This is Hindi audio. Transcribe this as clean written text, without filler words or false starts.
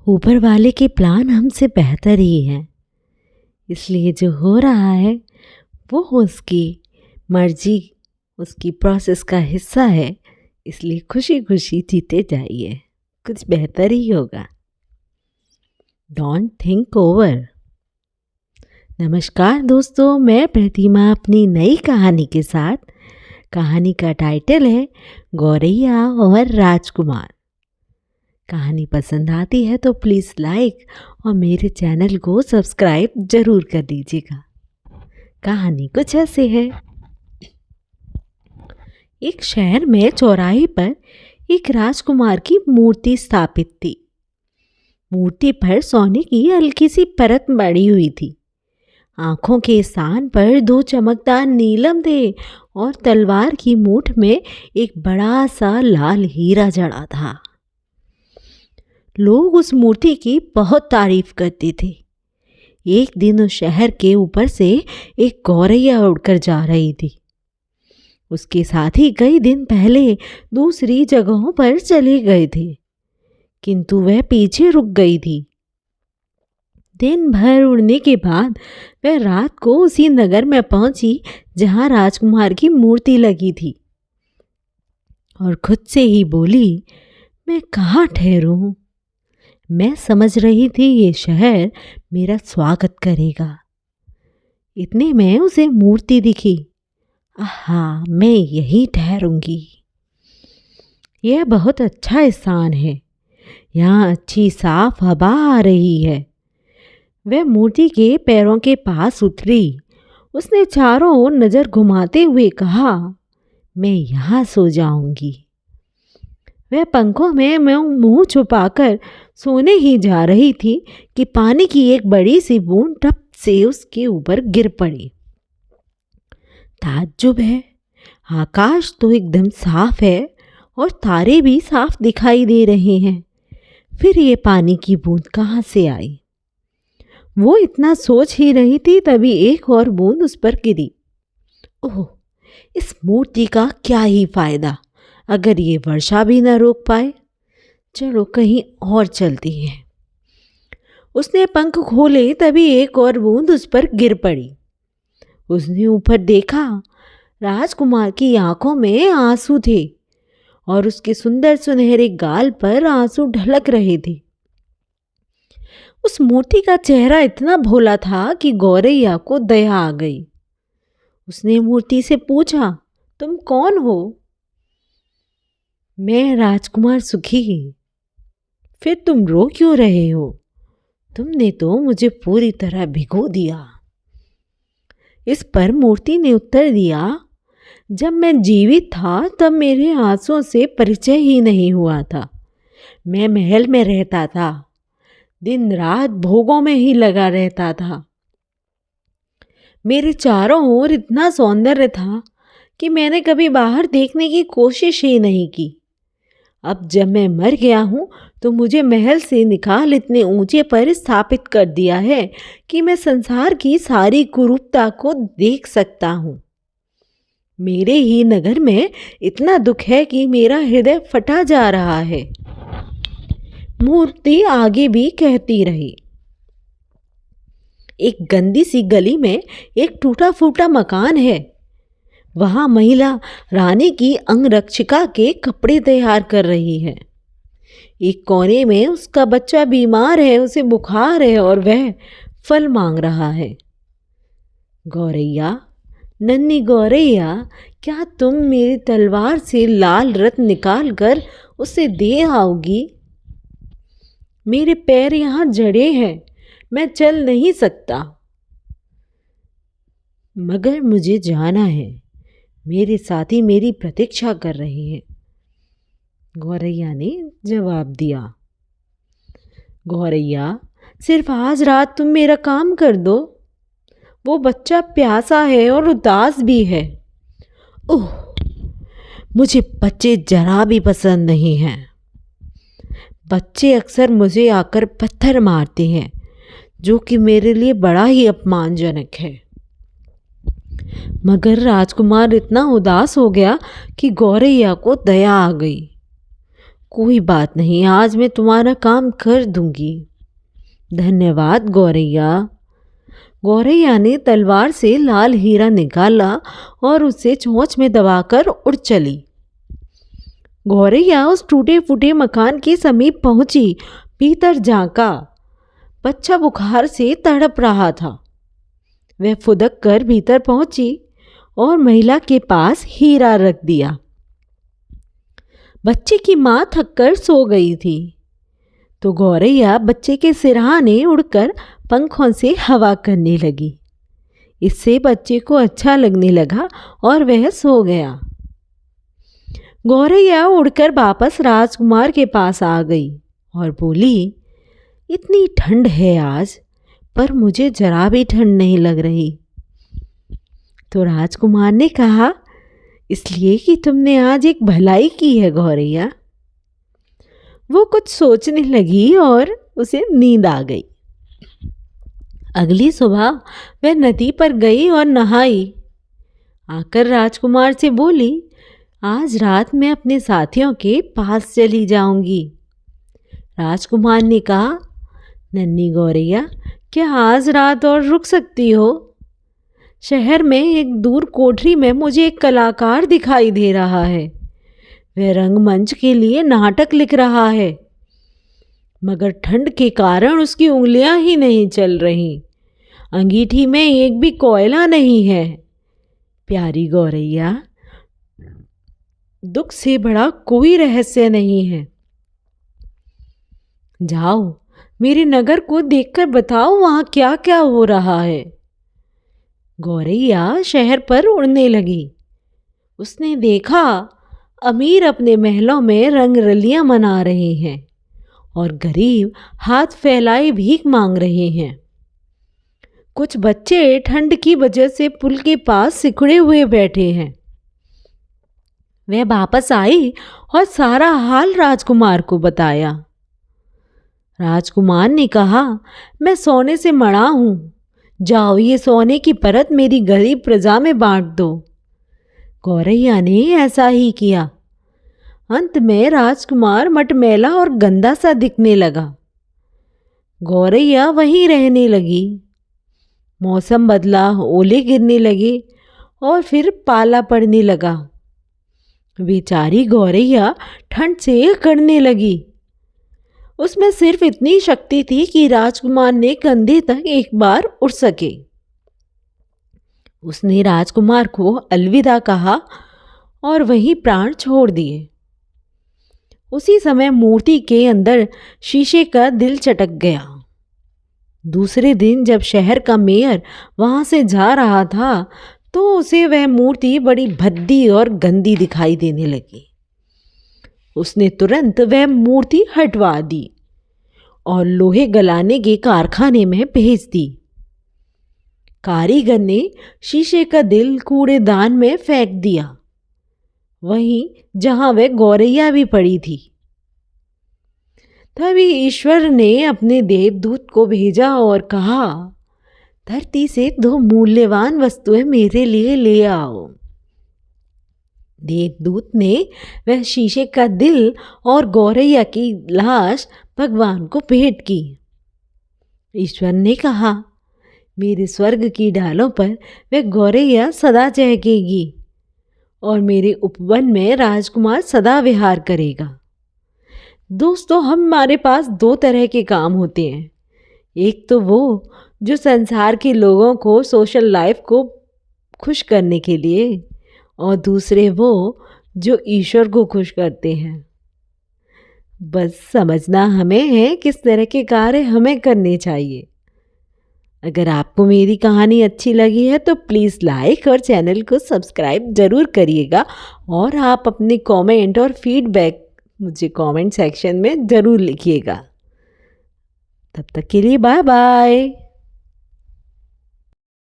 ऊपर वाले के प्लान हमसे बेहतर ही हैं, इसलिए जो हो रहा है वो उसकी मर्जी, उसकी प्रोसेस का हिस्सा है। इसलिए खुशी खुशी जीते जाइए, कुछ बेहतर ही होगा। Don't think over. नमस्कार दोस्तों, मैं प्रतिमा अपनी नई कहानी के साथ। कहानी का टाइटल है गौरैया और राजकुमार। कहानी पसंद आती है तो प्लीज़ लाइक और मेरे चैनल को सब्सक्राइब ज़रूर कर दीजिएगा। कहानी कुछ ऐसे है। एक शहर में चौराहे पर एक राजकुमार की मूर्ति स्थापित थी। मूर्ति पर सोने की हल्की सी परत मढ़ी हुई थी। आँखों के स्थान पर 2 चमकदार नीलम थे और तलवार की मूठ में एक बड़ा सा लाल हीरा जड़ा था। लोग उस मूर्ति की बहुत तारीफ करते थे। एक दिन उस शहर के ऊपर से एक गौरैया उड़कर जा रही थी। उसके साथी कई दिन पहले दूसरी जगहों पर चले गए थे, किंतु वह पीछे रुक गई थी। दिन भर उड़ने के बाद वह रात को उसी नगर में पहुंची जहां राजकुमार की मूर्ति लगी थी, और खुद से ही बोली, मैं कहाँ ठहरूं? मैं समझ रही थी ये शहर मेरा स्वागत करेगा। इतने में उसे मूर्ति दिखी। आहा, मैं यहीं ठहरूंगी। यह बहुत अच्छा स्थान है। यहाँ अच्छी साफ हवा आ रही है। वह मूर्ति के पैरों के पास उतरी। उसने चारों ओर नजर घुमाते हुए कहा, मैं यहाँ सो जाऊंगी। वह पंखों में मुंह छुपाकर सोने ही जा रही थी कि पानी की एक बड़ी सी बूंद टप से उसके ऊपर गिर पड़ी। ताज्जुब है, आकाश तो एकदम साफ है और तारे भी साफ दिखाई दे रहे हैं। फिर ये पानी की बूंद कहाँ से आई? वो इतना सोच ही रही थी, तभी एक और बूंद उस पर गिरी। ओह, इस मूर्ति का क्या ही फायदा अगर ये वर्षा भी न रोक पाए। चलो कहीं और चलती हैं। उसने पंख खोले, तभी एक और बूंद उस पर गिर पड़ी। उसने ऊपर देखा। राजकुमार की आंखों में आंसू थे और उसके सुंदर सुनहरे गाल पर आंसू ढलक रहे थे। उस मूर्ति का चेहरा इतना भोला था कि गौरैया को दया आ गई। उसने मूर्ति से पूछा, तुम कौन हो? मैं राजकुमार सुखी। फिर तुम रो क्यों रहे हो? तुमने तो मुझे पूरी तरह भिगो दिया। इस पर मूर्ति ने उत्तर दिया, जब मैं जीवित था तब मेरे आंसुओं से परिचय ही नहीं हुआ था। मैं महल में रहता था, दिन रात भोगों में ही लगा रहता था। मेरे चारों ओर इतना सौंदर्य था कि मैंने कभी बाहर देखने की कोशिश ही नहीं की। अब जब मैं मर गया हूँ तो मुझे महल से निकाल इतने ऊंचे पर स्थापित कर दिया है कि मैं संसार की सारी कुरूपता को देख सकता हूँ। मेरे ही नगर में इतना दुख है कि मेरा हृदय फटा जा रहा है। मूर्ति आगे भी कहती रही। एक गंदी सी गली में एक टूटा फूटा मकान है। वहां महिला रानी की अंगरक्षिका के कपड़े तैयार कर रही है। एक कोने में उसका बच्चा बीमार है, उसे बुखार है और वह फल मांग रहा है। गौरैया, नन्ही गौरैया, क्या तुम मेरी तलवार से लाल रत्न निकाल कर उसे दे आओगी? मेरे पैर यहाँ जड़े हैं, मैं चल नहीं सकता। मगर मुझे जाना है, मेरे साथी मेरी प्रतीक्षा कर रहे हैं। गौरैया ने जवाब दिया। गौरैया, सिर्फ आज रात तुम मेरा काम कर दो। वो बच्चा प्यासा है और उदास भी है। ओह, मुझे बच्चे जरा भी पसंद नहीं हैं। बच्चे अक्सर मुझे आकर पत्थर मारते हैं, जो कि मेरे लिए बड़ा ही अपमानजनक है। मगर राजकुमार इतना उदास हो गया कि गौरैया को दया आ गई। कोई बात नहीं, आज मैं तुम्हारा काम कर दूंगी। धन्यवाद गौरैया। गौरैया ने तलवार से लाल हीरा निकाला और उसे चोंच में दबाकर उड़ चली। गौरैया उस टूटे फूटे मकान के समीप पहुंची। भीतर झांका। बच्चा बुखार से तड़प रहा था। वह फुदक कर भीतर पहुंची और महिला के पास हीरा रख दिया। बच्चे की मां थककर सो गई थी, तो गौरैया बच्चे के सिरहाने उड़कर पंखों से हवा करने लगी। इससे बच्चे को अच्छा लगने लगा और वह सो गया। गौरैया उड़कर वापस राजकुमार के पास आ गई और बोली, इतनी ठंड है आज, पर मुझे जरा भी ठंड नहीं लग रही। तो राजकुमार ने कहा, इसलिए कि तुमने आज एक भलाई की है गौरैया। वो कुछ सोचने लगी और उसे नींद आ गई। अगली सुबह वह नदी पर गई और नहाई। आकर राजकुमार से बोली, आज रात मैं अपने साथियों के पास चली जाऊंगी। राजकुमार ने कहा, नन्ही गौरैया, क्या आज रात और रुक सकती हो? शहर में एक दूर कोठरी में मुझे एक कलाकार दिखाई दे रहा है। वह रंगमंच के लिए नाटक लिख रहा है, मगर ठंड के कारण उसकी उंगलियां ही नहीं चल रही। अंगीठी में एक भी कोयला नहीं है। प्यारी गौरैया, दुख से बड़ा कोई रहस्य नहीं है। जाओ, मेरे नगर को देखकर बताओ वहां क्या क्या हो रहा है। गौरैया शहर पर उड़ने लगी। उसने देखा, अमीर अपने महलों में रंगरलियां मना रहे हैं और गरीब हाथ फैलाए भीख मांग रहे हैं। कुछ बच्चे ठंड की वजह से पुल के पास सिकुड़े हुए बैठे हैं। वह वापस आई और सारा हाल राजकुमार को बताया। राजकुमार ने कहा, मैं सोने से मड़ा हूं। जाओ, ये सोने की परत मेरी गरीब प्रजा में बांट दो। गौरैया ने ऐसा ही किया। अंत में राजकुमार मटमैला और गंदा सा दिखने लगा। गौरैया वहीं रहने लगी। मौसम बदला, ओले गिरने लगे और फिर पाला पड़ने लगा। बेचारी गौरैया ठंड से कड़ने लगी। उसमें सिर्फ इतनी शक्ति थी कि राजकुमार ने कंधे तक एक बार उड़ सके। उसने राजकुमार को अलविदा कहा और वहीं प्राण छोड़ दिए। उसी समय मूर्ति के अंदर शीशे का दिल चटक गया। दूसरे दिन जब शहर का मेयर वहां से जा रहा था, तो उसे वह मूर्ति बड़ी भद्दी और गंदी दिखाई देने लगी। उसने तुरंत वह मूर्ति हटवा दी और लोहे गलाने के कारखाने में भेज दी। कारीगर ने शीशे का दिल कूड़ेदान में फेंक दिया, वहीं जहां वह गौरैया भी पड़ी थी। तभी ईश्वर ने अपने देवदूत को भेजा और कहा, धरती से 2 मूल्यवान वस्तुएं मेरे लिए ले आओ। देवदूत ने वह शीशे का दिल और गौरैया की लाश भगवान को भेंट की। ईश्वर ने कहा, मेरे स्वर्ग की डालों पर वह गौरैया सदा चहकेगी और मेरे उपवन में राजकुमार सदा विहार करेगा। दोस्तों, हमारे पास 2 तरह के काम होते हैं। एक तो वो जो संसार के लोगों को सोशल लाइफ को खुश करने के लिए, और दूसरे वो जो ईश्वर को खुश करते हैं। बस समझना हमें है किस तरह के कार्य हमें करने चाहिए। अगर आपको मेरी कहानी अच्छी लगी है तो प्लीज़ लाइक और चैनल को सब्सक्राइब ज़रूर करिएगा, और आप अपने कमेंट और फीडबैक मुझे कमेंट सेक्शन में ज़रूर लिखिएगा। तब तक के लिए बाय बाय।